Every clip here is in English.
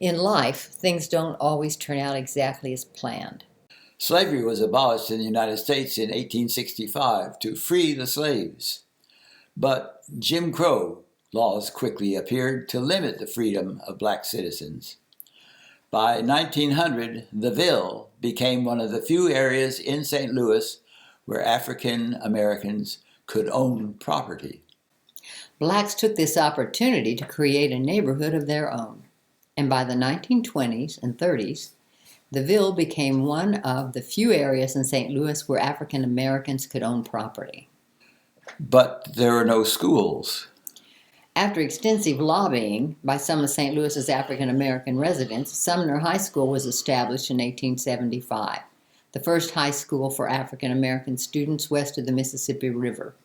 In life, things don't always turn out exactly as planned. Slavery was abolished in the United States in 1865 to free the slaves. But Jim Crow laws quickly appeared to limit the freedom of black citizens. By 1900, the Ville became one of the few areas in St. Louis where African Americans could own property. Blacks took this opportunity to create a neighborhood of their own. And by the 1920s and 30s, the Ville became one of the few areas in St. Louis where African Americans could own property. But there were no schools. After extensive lobbying by some of St. Louis's African American residents, Sumner High School was established in 1875, the first high school for African American students west of the Mississippi River.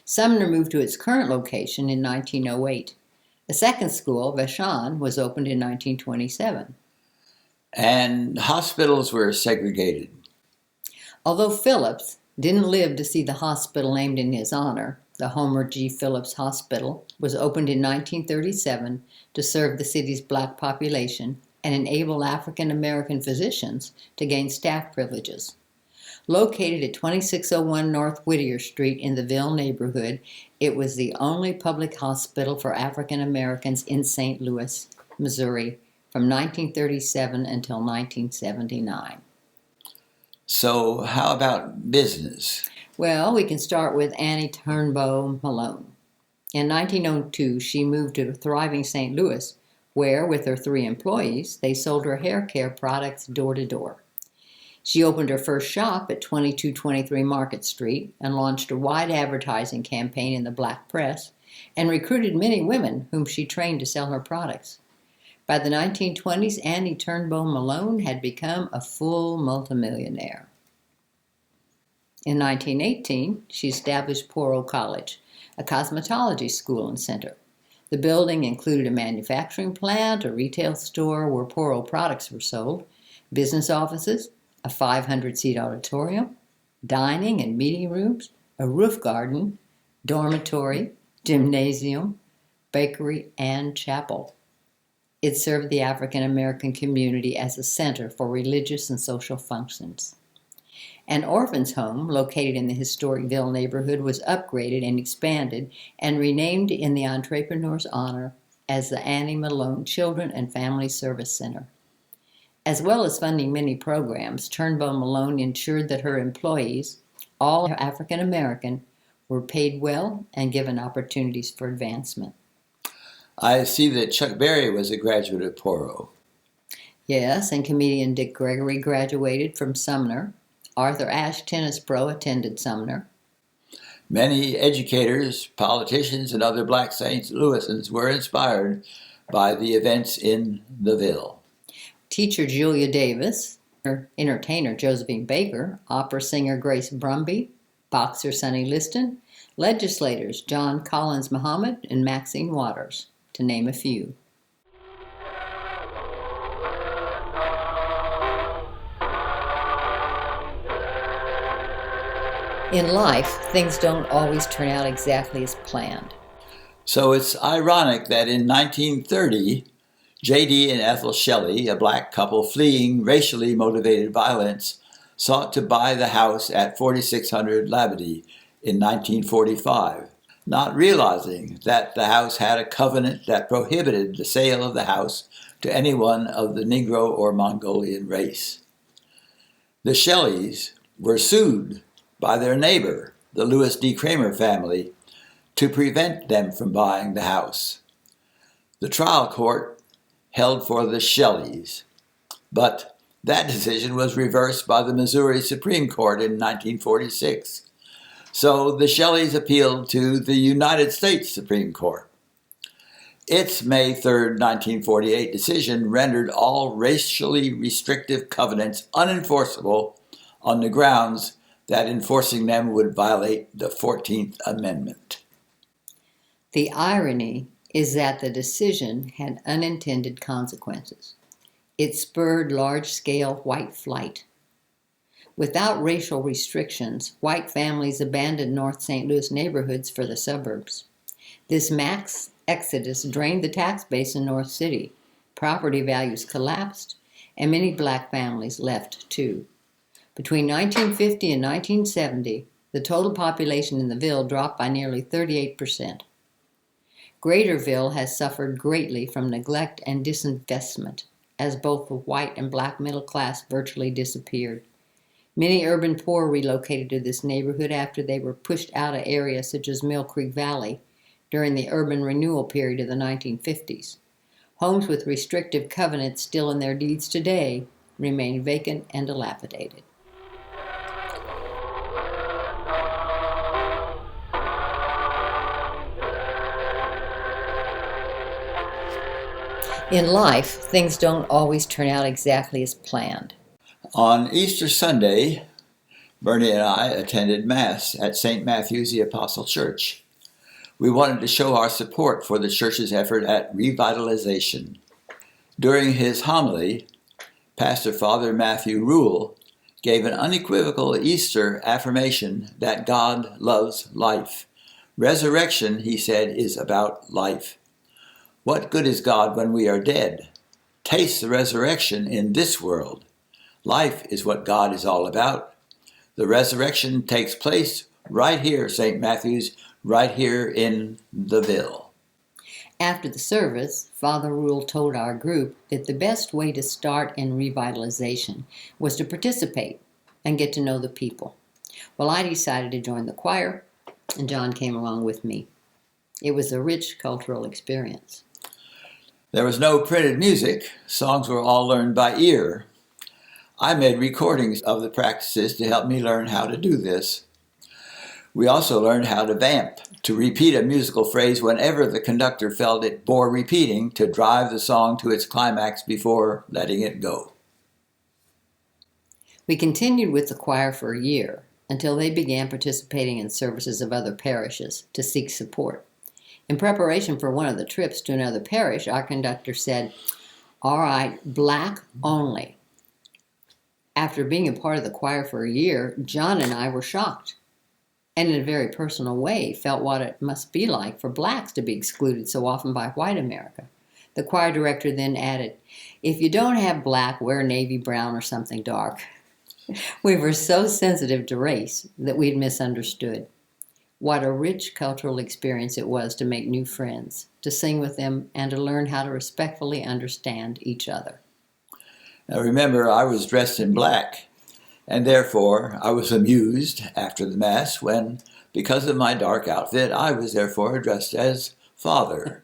Sumner moved to its current location in 1908. A second school, Vashon, was opened in 1927. And hospitals were segregated. Although Phillips didn't live to see the hospital named in his honor, the Homer G. Phillips Hospital was opened in 1937 to serve the city's black population and enable African American physicians to gain staff privileges. Located at 2601 North Whittier Street in the Ville neighborhood, it was the only public hospital for African Americans in St. Louis, Missouri, from 1937 until 1979. So how about business? Well, we can start with Annie Turnbow Malone. In 1902, she moved to thriving St. Louis, where, with her 3 employees, they sold her hair care products door to door. She opened her first shop at 2223 Market Street and launched a wide advertising campaign in the black press and recruited many women whom she trained to sell her products. By the 1920s, Annie Turnbow Malone had become a full multimillionaire. In 1918, she established Poro College, a cosmetology school and center. The building included a manufacturing plant, a retail store where Poro products were sold, business offices, a 500-seat auditorium, dining and meeting rooms, a roof garden, dormitory, gymnasium, bakery, and chapel. It served the African American community as a center for religious and social functions. An orphan's home located in the historic Ville neighborhood was upgraded and expanded and renamed in the entrepreneur's honor as the Annie Malone Children and Family Service Center. As well as funding many programs, Turnbow Malone ensured that her employees, all African American, were paid well and given opportunities for advancement. I see that Chuck Berry was a graduate of Poro. Yes, and comedian Dick Gregory graduated from Sumner. Arthur Ashe, tennis pro, attended Sumner. Many educators, politicians, and other black St. Louisans were inspired by the events in the Ville. Teacher Julia Davis, entertainer Josephine Baker, opera singer Grace Brumby, boxer Sonny Liston, legislators John Collins Muhammad and Maxine Waters, to name a few. In life, things don't always turn out exactly as planned. So it's ironic that in 1930, J.D. and Ethel Shelley, a black couple fleeing racially motivated violence, sought to buy the house at 4600 Labadie in 1945, not realizing that the house had a covenant that prohibited the sale of the house to anyone of the Negro or Mongolian race. The Shelleys were sued by their neighbor, the Louis D. Kramer family, to prevent them from buying the house. The trial court held for the Shelleys, but that decision was reversed by the Missouri Supreme Court in 1946. So the Shelleys appealed to the United States Supreme Court. Its May 3, 1948 decision rendered all racially restrictive covenants unenforceable on the grounds that enforcing them would violate the 14th Amendment. The irony is that the decision had unintended consequences. It spurred large-scale white flight. Without racial restrictions, white families abandoned North St. Louis neighborhoods for the suburbs. This mass exodus drained the tax base in North City, Property values collapsed, and many black families left too. Between 1950 and 1970, the total population in the Ville dropped by nearly 38%. Greater Ville has suffered greatly from neglect and disinvestment, as both the white and black middle class virtually disappeared. Many urban poor relocated to this neighborhood after they were pushed out of areas such as Mill Creek Valley during the urban renewal period of the 1950s. Homes with restrictive covenants still in their deeds today remain vacant and dilapidated. In life, things don't always turn out exactly as planned. On Easter Sunday, Bernie and I attended Mass at St. Matthew's the Apostle Church. We wanted to show our support for the church's effort at revitalization. During his homily, Pastor Father Matthew Rule gave an unequivocal Easter affirmation that God loves life. Resurrection, he said, is about life. What good is God when we are dead? Taste the resurrection in this world. Life is what God is all about. The resurrection takes place right here, St. Matthew's, right here in the Ville. After the service, Father Rule told our group that the best way to start in revitalization was to participate and get to know the people. Well, I decided to join the choir, and John came along with me. It was a rich cultural experience. There was no printed music. Songs were all learned by ear. I made recordings of the practices to help me learn how to do this. We also learned how to vamp, to repeat a musical phrase whenever the conductor felt it bore repeating to drive the song to its climax before letting it go. We continued with the choir for a year until they began participating in services of other parishes to seek support. In preparation for one of the trips to another parish, our conductor said, "All right, black only." After being a part of the choir for a year, John and I were shocked, and in a very personal way felt what it must be like for blacks to be excluded so often by white America. The choir director then added, "If you don't have black, wear navy brown or something dark." We were so sensitive to race that we'd misunderstood. What a rich cultural experience it was to make new friends, to sing with them, and to learn how to respectfully understand each other. Now remember, I was dressed in black, and therefore I was amused after the Mass when, because of my dark outfit, I was therefore addressed as Father.